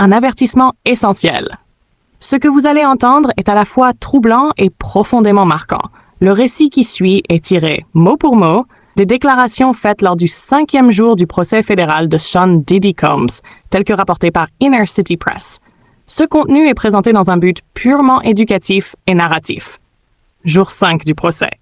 Un avertissement essentiel. Ce que vous allez entendre est à la fois troublant et profondément marquant. Le récit qui suit est tiré, mot pour mot, des déclarations faites lors du 5e jour du procès fédéral de Sean Diddy Combs, tel que rapporté par Inner City Press. Ce contenu est présenté dans un but purement éducatif et narratif. Jour 5 du procès.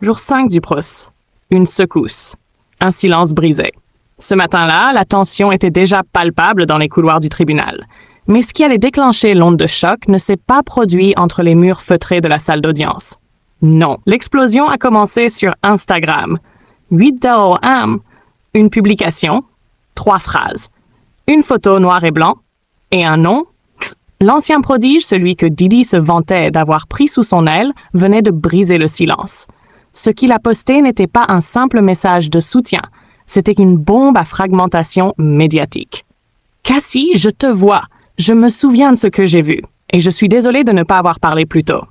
Jour 5 du procès. Une secousse. Un silence brisé. Ce matin-là, la tension était déjà palpable dans les couloirs du tribunal. Mais ce qui allait déclencher l'onde de choc ne s'est pas produit entre les murs feutrés de la salle d'audience. Non, l'explosion a commencé sur Instagram. 8 am, une publication, 3 phrases, une photo noir et blanc et un nom. L'ancien prodige, celui que Diddy se vantait d'avoir pris sous son aile, venait de briser le silence. Ce qu'il a posté n'était pas un simple message de soutien, c'était une bombe à fragmentation médiatique. « Cassie, je te vois. Je me souviens de ce que j'ai vu, et je suis désolée de ne pas avoir parlé plus tôt. »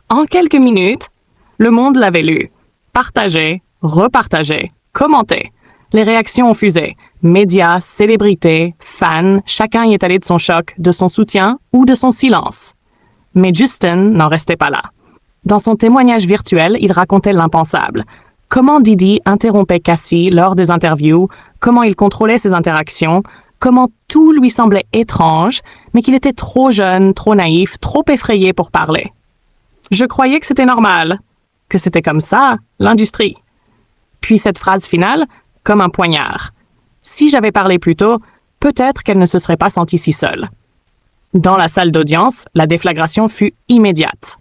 En quelques minutes, le monde l'avait lu. Partagé, repartagé, commenté. Les réactions ont fusé. Médias, célébrités, fans, chacun y est allé de son choc, de son soutien ou de son silence. Mais Justin n'en restait pas là. Dans son témoignage virtuel, il racontait l'impensable. Comment Diddy interrompait Cassie lors des interviews, comment il contrôlait ses interactions, comment tout lui semblait étrange, mais qu'il était trop jeune, trop naïf, trop effrayé pour parler. Je croyais que c'était normal, que c'était comme ça, l'industrie. Puis cette phrase finale, comme un poignard. Si j'avais parlé plus tôt, peut-être qu'elle ne se serait pas sentie si seule. Dans la salle d'audience, la déflagration fut immédiate.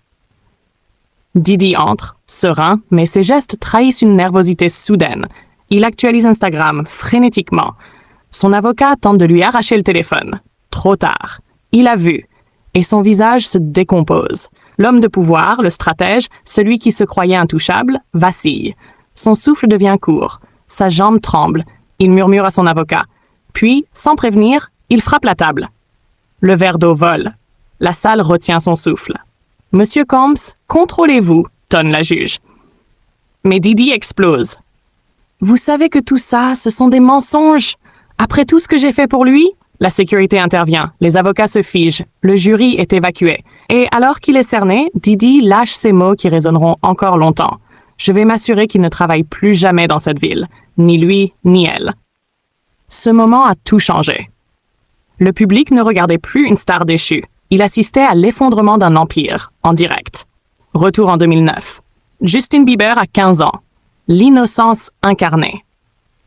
Diddy entre, serein, mais ses gestes trahissent une nervosité soudaine. Il actualise Instagram frénétiquement. Son avocat tente de lui arracher le téléphone. Trop tard. Il a vu. Et son visage se décompose. L'homme de pouvoir, le stratège, celui qui se croyait intouchable, vacille. Son souffle devient court. Sa jambe tremble. Il murmure à son avocat. Puis, sans prévenir, il frappe la table. Le verre d'eau vole. La salle retient son souffle. « Monsieur Combs, contrôlez-vous » tonne la juge. Mais Diddy explose. « Vous savez que tout ça, ce sont des mensonges. Après tout ce que j'ai fait pour lui ?» La sécurité intervient, les avocats se figent, le jury est évacué. Et alors qu'il est cerné, Diddy lâche ces mots qui résonneront encore longtemps. « Je vais m'assurer qu'il ne travaille plus jamais dans cette ville, ni lui, ni elle. » Ce moment a tout changé. Le public ne regardait plus une star déchue. Il assistait à l'effondrement d'un empire, en direct. Retour en 2009. Justin Bieber a 15 ans. L'innocence incarnée.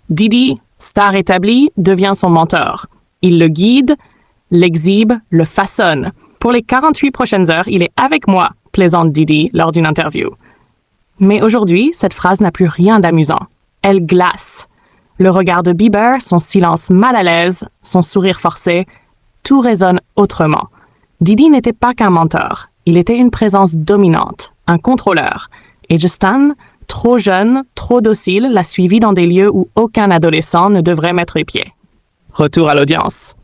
Diddy, star établie, devient son mentor. Il le guide, l'exhibe, le façonne. Pour les 48 prochaines heures, il est avec moi, plaisante Diddy lors d'une interview. Mais aujourd'hui, cette phrase n'a plus rien d'amusant. Elle glace. Le regard de Bieber, son silence mal à l'aise, son sourire forcé, tout résonne autrement. Diddy n'était pas qu'un mentor, il était une présence dominante, un contrôleur. Et Justin, trop jeune, trop docile, l'a suivi dans des lieux où aucun adolescent ne devrait mettre les pieds. Retour à l'audience.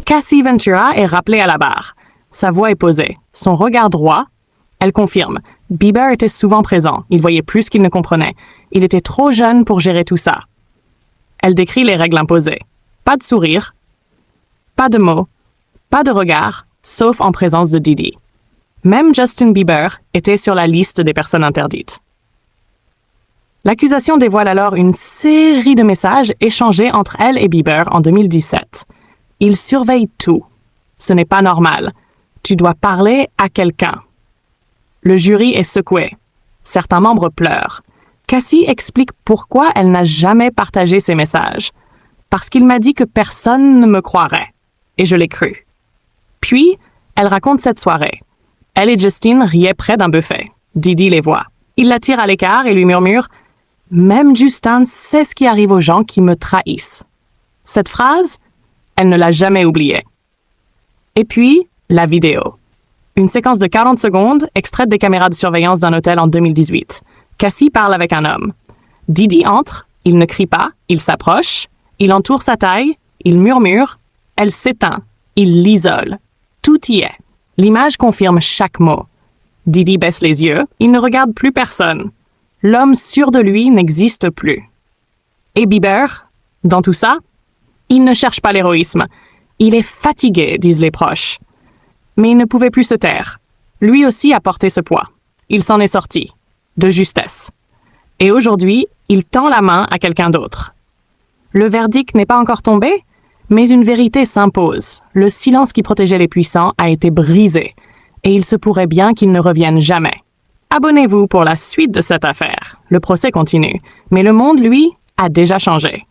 Cassie Ventura est rappelée à la barre. Sa voix est posée, son regard droit. Elle confirme. Bieber était souvent présent, il voyait plus qu'il ne comprenait. Il était trop jeune pour gérer tout ça. Elle décrit les règles imposées. Pas de sourire, pas de mots, pas de regard, sauf en présence de Diddy. Même Justin Bieber était sur la liste des personnes interdites. L'accusation dévoile alors une série de messages échangés entre elle et Bieber en 2017. Il surveille tout. Ce n'est pas normal. Tu dois parler à quelqu'un. Le jury est secoué. Certains membres pleurent. Cassie explique pourquoi elle n'a jamais partagé ces messages. Parce qu'il m'a dit que personne ne me croirait. Et je l'ai cru. Puis, elle raconte cette soirée. Elle et Justin riaient près d'un buffet. Diddy les voit. Il la tire à l'écart et lui murmure « Même Justin sait ce qui arrive aux gens qui me trahissent. » Cette phrase, elle ne l'a jamais oubliée. Et puis, la vidéo. Une séquence de 40 secondes, extraite des caméras de surveillance d'un hôtel en 2018. Cassie parle avec un homme. Diddy entre, il ne crie pas, il s'approche, il entoure sa taille, il murmure, elle s'éteint, il l'isole. Tout y est. L'image confirme chaque mot. Diddy baisse les yeux, il ne regarde plus personne. L'homme sûr de lui n'existe plus. Et Bieber, dans tout ça, Il ne cherche pas l'héroïsme. Il est fatigué, disent les proches. Mais il ne pouvait plus se taire. Lui aussi a porté ce poids. Il s'en est sorti, de justesse. Et aujourd'hui, il tend la main à quelqu'un d'autre. Le verdict n'est pas encore tombé, mais une vérité s'impose. Le silence qui protégeait les puissants a été brisé, et il se pourrait bien qu'il ne revienne jamais. Abonnez-vous pour la suite de cette affaire. Le procès continue, mais le monde, lui, a déjà changé.